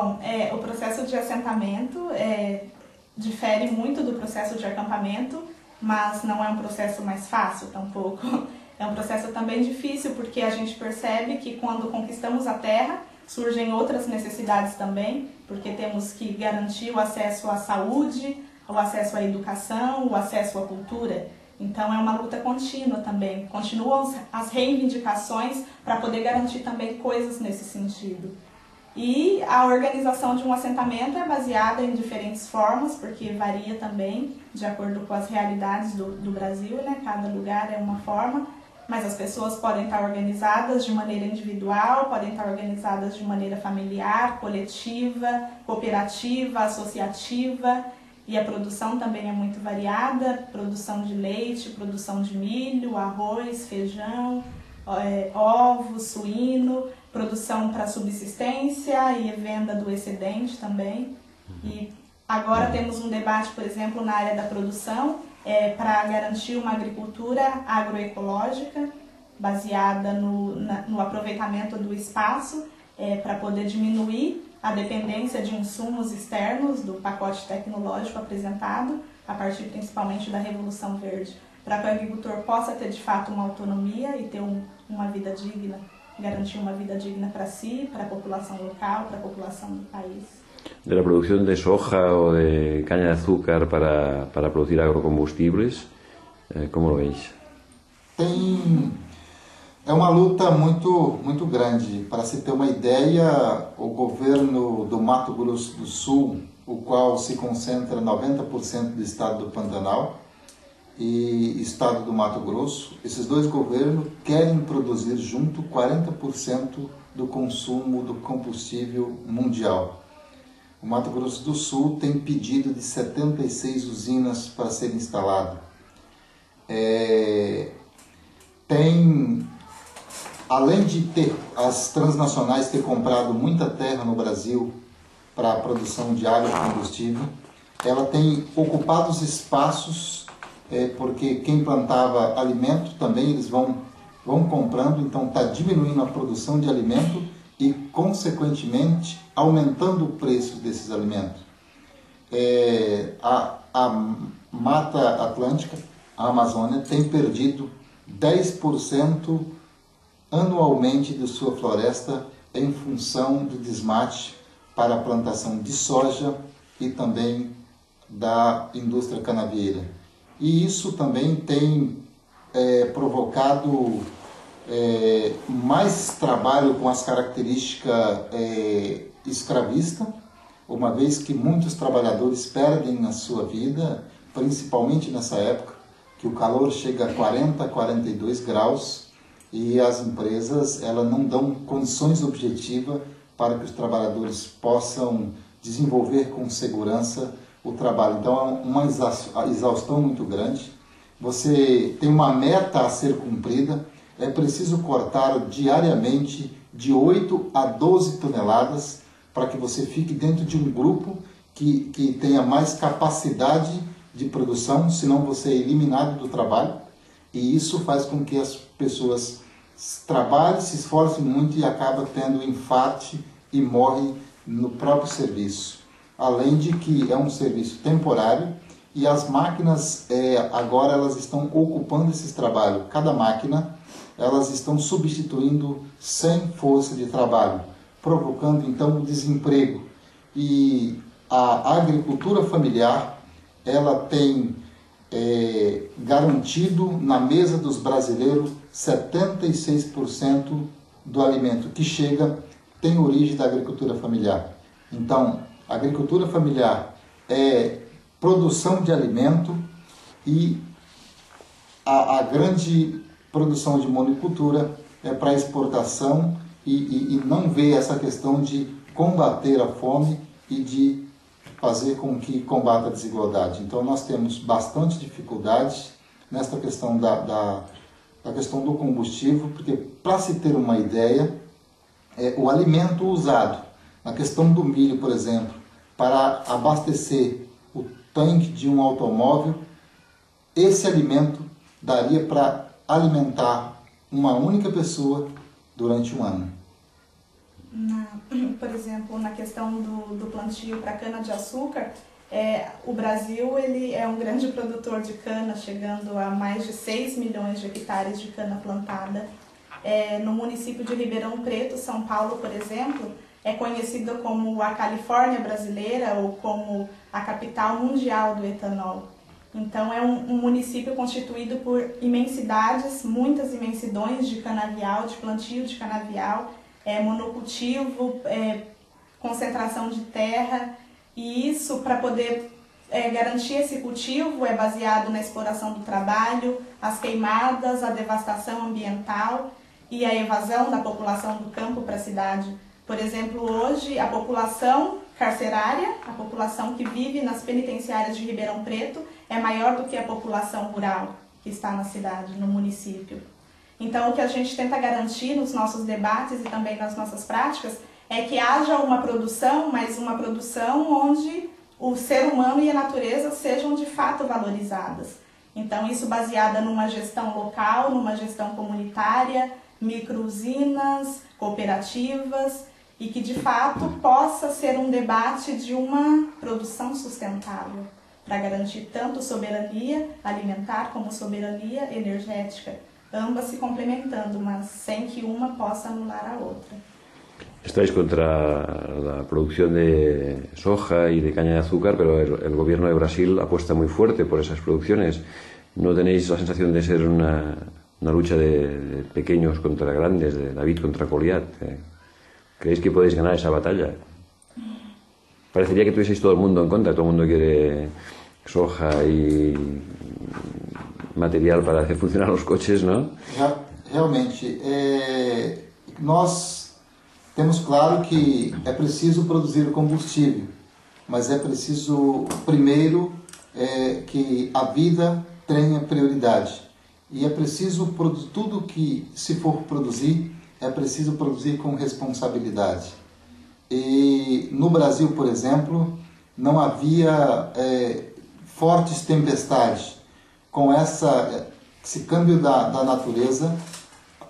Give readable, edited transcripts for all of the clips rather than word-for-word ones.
O processo de assentamento difere muito do processo de acampamento, mas não é um processo mais fácil tampouco. É um processo também difícil, porque a gente percebe que quando conquistamos a terra, surgem outras necessidades também, porque temos que garantir o acesso à saúde, o acesso à educação, o acesso à cultura. Então é uma luta contínua também. Continuam as reivindicações para poder garantir também coisas nesse sentido. E a organização de um assentamento é baseada em diferentes formas, porque varia também de acordo com as realidades do Brasil, né? Cada lugar é uma forma, mas as pessoas podem estar organizadas de maneira individual, podem estar organizadas de maneira familiar, coletiva, cooperativa, associativa, e a produção também é muito variada, produção de leite, produção de milho, arroz, feijão, ovos, suíno, produção para subsistência e venda do excedente também. E agora temos um debate, por exemplo, na área da produção, para garantir uma agricultura agroecológica, baseada no aproveitamento do espaço, para poder diminuir a dependência de insumos externos do pacote tecnológico apresentado, a partir principalmente da Revolução Verde, para que o agricultor possa ter de fato uma autonomia e ter uma vida digna, garantir uma vida digna para si, para a população local, para a população do país. De la producción de soja o de caña de azúcar para producir agrocombustibles, ¿cómo lo veis? É uma luta muito grande. Para se ter uma ideia, o governo do Mato Grosso do Sul, o qual se concentra 90% do estado do Pantanal e estado do Mato Grosso, esses dois governos querem produzir junto 40% do consumo do combustível mundial. O Mato Grosso do Sul tem pedido de 76 usinas para ser instalado. Além de ter as transnacionais ter comprado muita terra no Brasil para a produção de agrocombustível, ela tem ocupado os espaços, porque quem plantava alimento também eles vão comprando, então está diminuindo a produção de alimento e, consequentemente, aumentando o preço desses alimentos. A Mata Atlântica, a Amazônia, tem perdido 10% anualmente de sua floresta em função do desmate para a plantação de soja e também da indústria canavieira. E isso também tem provocado mais trabalho com as características escravistas, uma vez que muitos trabalhadores perdem a sua vida, principalmente nessa época, que o calor chega a 40, 42 graus, e as empresas não dão condições objetivas para que os trabalhadores possam desenvolver com segurança o trabalho. Então é uma exaustão muito grande. Você tem uma meta a ser cumprida, é preciso cortar diariamente de 8 a 12 toneladas para que você fique dentro de um grupo que tenha mais capacidade de produção, senão você é eliminado do trabalho. E isso faz com que as pessoas trabalhem, se esforcem muito e acabam tendo infarte e morrem no próprio serviço. Além de que é um serviço temporário e as máquinas agora elas estão ocupando esses trabalhos. Cada máquina elas estão substituindo 100 forças de trabalho, provocando então o desemprego. E a agricultura familiar ela tem garantido na mesa dos brasileiros 76% do alimento que chega tem origem da agricultura familiar. Então, a agricultura familiar é produção de alimento e a grande produção de monocultura é para exportação e não vê essa questão de combater a fome e de fazer com que combata a desigualdade. Então nós temos bastante dificuldade nesta questão da questão do combustível, porque para se ter uma ideia, o alimento usado, na questão do milho, por exemplo, para abastecer o tanque de um automóvel, esse alimento daria para alimentar uma única pessoa durante um ano. Por exemplo, na questão do plantio para cana-de-açúcar, o Brasil ele é um grande produtor de cana, chegando a mais de 6 milhões de hectares de cana plantada. No município de Ribeirão Preto, São Paulo, por exemplo, é conhecido como a Califórnia brasileira ou como a capital mundial do etanol. Então é um município constituído por imensidades, muitas imensidões de canavial, de plantio de canavial, monocultivo, concentração de terra, e isso, para poder garantir esse cultivo, é baseado na exploração do trabalho, as queimadas, a devastação ambiental e a evasão da população do campo para a cidade. Por exemplo, hoje a população carcerária, a população que vive nas penitenciárias de Ribeirão Preto, é maior do que a população rural que está na cidade, no município. Então, o que a gente tenta garantir nos nossos debates e também nas nossas práticas é que haja uma produção, mas uma produção onde o ser humano e a natureza sejam de fato valorizadas. Então, isso baseada numa gestão local, numa gestão comunitária, micro-usinas, cooperativas, e que de fato possa ser um debate de uma produção sustentável, para garantir tanto soberania alimentar como soberania energética, ambas se complementando, mas sem que uma possa anular a outra. Estáis contra la producción de soja y de caña de azúcar, pero el gobierno de Brasil apuesta muy fuerte por esas producciones. ¿No tenéis la sensación de ser una lucha de pequeños contra grandes, de David contra Goliat? ¿Creéis que podéis ganar esa batalla? Parecería que tuvieseis todo el mundo en contra, todo el mundo quiere soja y material para hacer funcionar los coches, ¿no? Realmente, nós temos claro que é preciso produzir combustível, mas é preciso, primeiro, que a vida tenha prioridade. E é preciso, tudo que se for produzir, é preciso produzir com responsabilidade. E no Brasil, por exemplo, não havia fortes tempestades. Com esse câmbio da natureza,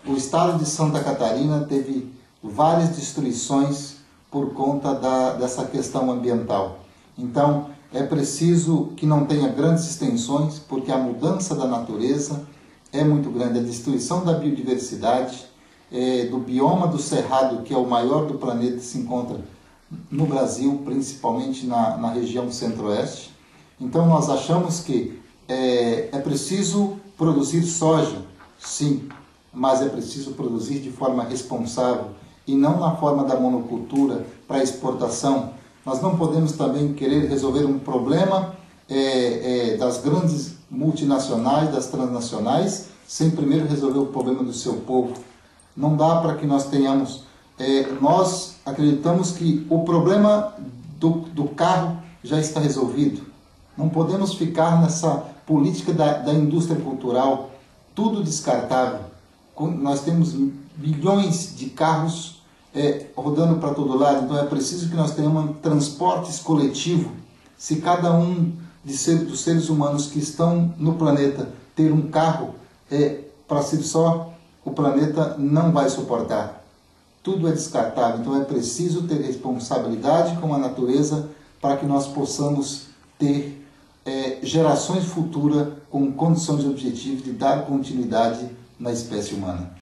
o estado de Santa Catarina teve várias destruições por conta dessa questão ambiental. Então, é preciso que não tenha grandes extensões, porque a mudança da natureza é muito grande. A destruição da biodiversidade, do bioma do Cerrado, que é o maior do planeta, se encontra no Brasil, principalmente na região centro-oeste. Então, nós achamos que é preciso produzir soja, sim, mas é preciso produzir de forma responsável e não na forma da monocultura para exportação. Nós não podemos também querer resolver um problema das grandes multinacionais, das transnacionais, sem primeiro resolver o problema do seu povo. Não dá para que nós tenhamos... nós acreditamos que o problema do carro já está resolvido. Não podemos ficar nessa política da indústria cultural, tudo descartável. Nós temos milhões de carros rodando para todo lado, então é preciso que nós tenhamos transportes coletivos. Se cada um dos seres humanos que estão no planeta ter um carro para si só, o planeta não vai suportar. Tudo é descartável, então é preciso ter responsabilidade com a natureza para que nós possamos ter gerações futuras com condições objetivas de dar continuidade na espécie humana.